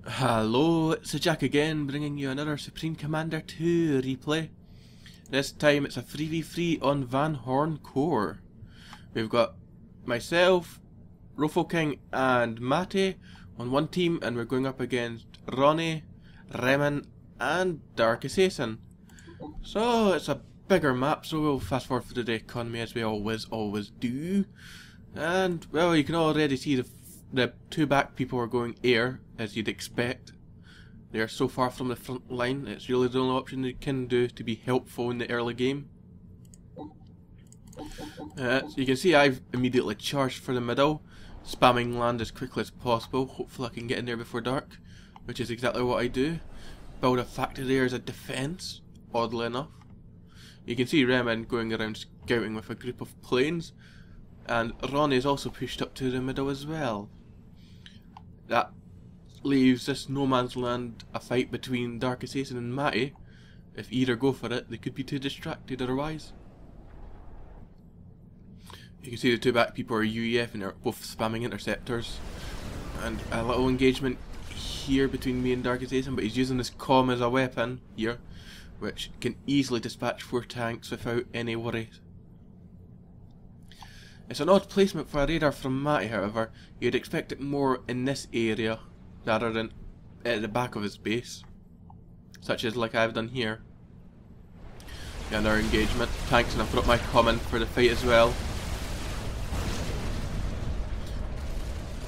Hello, it's Jack again, bringing you another Supreme Commander 2 replay. This time it's a 3v3 on Van Horn Core. We've got myself, Rofo King and Mate on one team, and we're going up against Ronnie, Remen and Dark Assassin. So it's a bigger map, so we'll fast forward through the economy as we always do. And well, you can already see the two back people are going air, as you'd expect. They are so far from the front line, it's really the only option they can do to be helpful in the early game. So you can see I've immediately charged for the middle, spamming land as quickly as possible. Hopefully I can get in there before dark, which is exactly what I do. Build a factory there as a defence, oddly enough. You can see Remen going around scouting with a group of planes, and Ronnie is also pushed up to the middle as well. That leaves this no man's land a fight between Dark Assassin and Matty. If either go for it, they could be too distracted otherwise. You can see the two back people are UEF and they're both spamming interceptors. And a little engagement here between me and Dark Assassin, but he's using this comm as a weapon here, which can easily dispatch 4 tanks without any worries. It's an odd placement for a radar from Matty, however. You'd expect it more in this area rather than at the back of his base, such as like I've done here. Yeah, another engagement. Tanks, and I've got my common for the fight as well.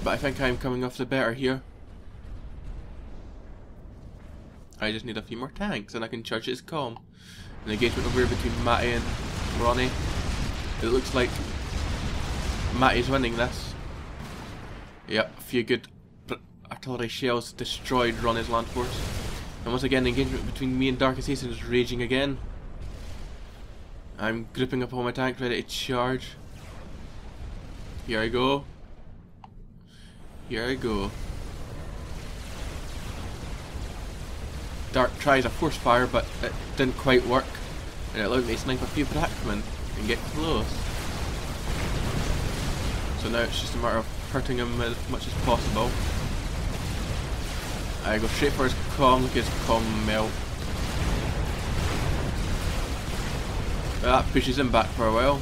But I think I'm coming off the better here. I just need a few more tanks and I can charge his comm. An engagement over here between Matty and Ronnie. It looks like Matty's winning this. Yep, a few good artillery shells destroyed Ronnie's land force. And once again, the engagement between me and Dark Assassin is raging again. I'm grouping up all my tanks ready to charge. Here I go. Here I go. Dark tries a force fire, but it didn't quite work. And it allowed me to snipe a few Brackmen and get close. So now it's just a matter of hurting him as much as possible. I go straight for his comm, look at his comm melt. That pushes him back for a while.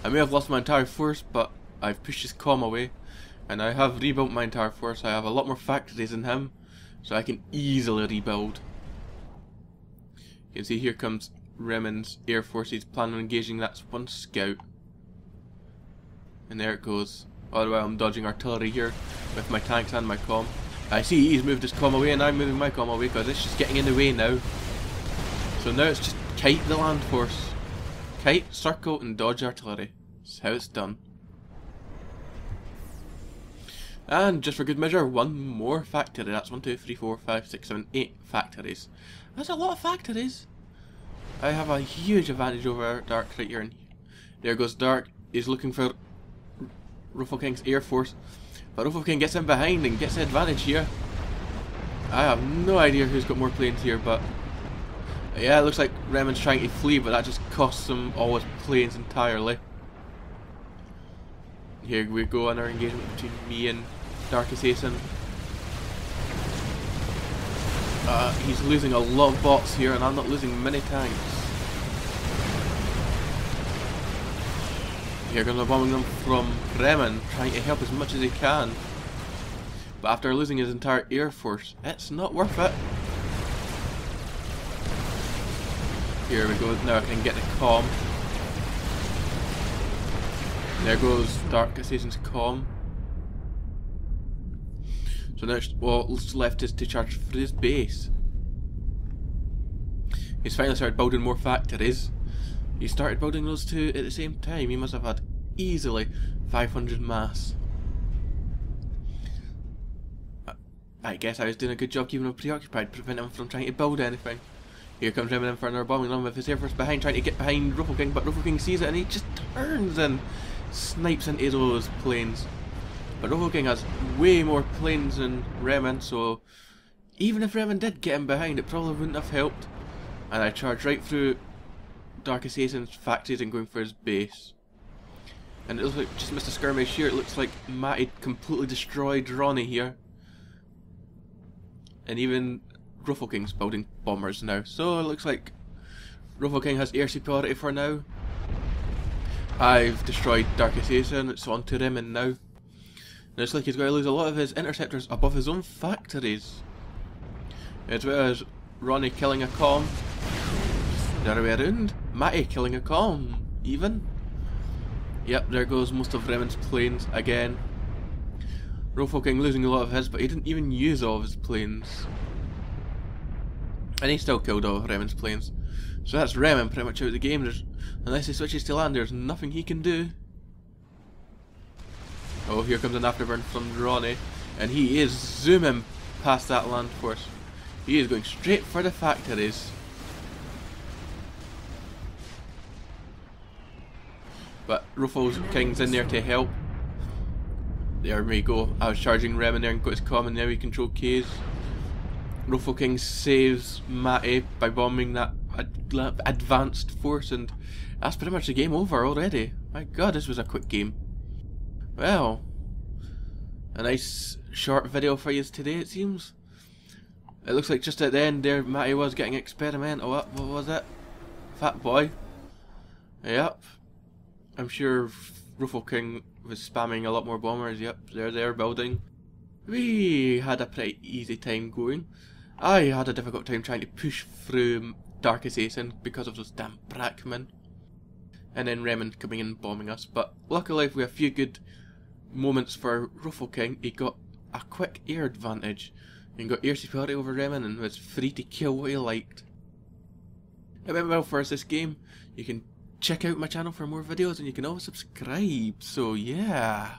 I may have lost my entire force, but I've pushed his comm away. And I have rebuilt my entire force. I have a lot more factories than him, so I can easily rebuild. You can see here comes Remen's air force. He's planning on engaging that one scout. And there it goes. All the while I'm dodging artillery here with my tanks and my comm. I see he's moved his comm away and I'm moving my comm away because it's just getting in the way now. So now it's just kite the land force. Kite, circle and dodge artillery. That's how it's done. And just for good measure, one more factory. That's 1, 2, 3, 4, 5, 6, 7, 8 factories. That's a lot of factories. I have a huge advantage over Dark right here. And there goes Dark. He's looking for Rofo King's air force, but Rofo King gets in behind and gets the advantage here. I have no idea who's got more planes here, but yeah, it looks like Remen's trying to flee, but that just costs him all his planes entirely. Here we go, another engagement between me and Dark Assassin. He's losing a lot of bots here, and I'm not losing many tanks. Here comes a bombing them from Remen, trying to help as much as he can. But after losing his entire air force, it's not worth it. Here we go, now I can get the comm. There goes Dark Assassin's comm. So now what's left is to charge for his base. He's finally started building more factories. He started building those two at the same time. He must have had easily 500 mass. I guess I was doing a good job keeping him preoccupied, preventing him from trying to build anything. Here comes Remen in for another bombing run with his air force behind, trying to get behind Rofo King, but Rofo King sees it and he just turns and snipes into those planes. But Rofo King has way more planes than Remen, so even if Remen did get him behind, it probably wouldn't have helped. And I charged right through Dark Assassin's factories and going for his base. And it looks like just missed a skirmish here. It looks like Matty completely destroyed Ronnie here. And even Ruffle King's building bombers now. So it looks like Ruffle King has air superiority for now. I've destroyed Dark Assassin, it's on to Remen now. And it's like he's going to lose a lot of his interceptors above his own factories. As well as Ronnie killing a comm. The other way around, Matty killing a comm, even. Yep, there goes most of Remen's planes again. Ruffle King losing a lot of his, but he didn't even use all of his planes. And he still killed all of Remen's planes. So that's Remen pretty much out of the game. Unless he switches to land, there's nothing he can do. Oh, here comes an afterburn from Ronnie. And he is zooming past that land force. He is going straight for the factories. But Ruffle King's in there to help. There we go. I was charging Remen there and got his comm, and now he control K's. Ruffle King saves Matty by bombing that advanced force, and that's pretty much the game over already. My god, this was a quick game. Well, a nice short video for you today, it seems. It looks like just at the end there, Matty was getting experimental. What was it? Fat boy. Yep. I'm sure Ruffle King was spamming a lot more bombers. Yep, they're building. We had a pretty easy time going. I had a difficult time trying to push through Dark Assassin because of those damn Brackmen. And then Remen coming in and bombing us. But luckily, with a few good moments for Ruffle King, he got a quick air advantage. He got air superiority over Remen and was free to kill what he liked. It went well for us this game. You can check out my channel for more videos, and you can always subscribe. So yeah.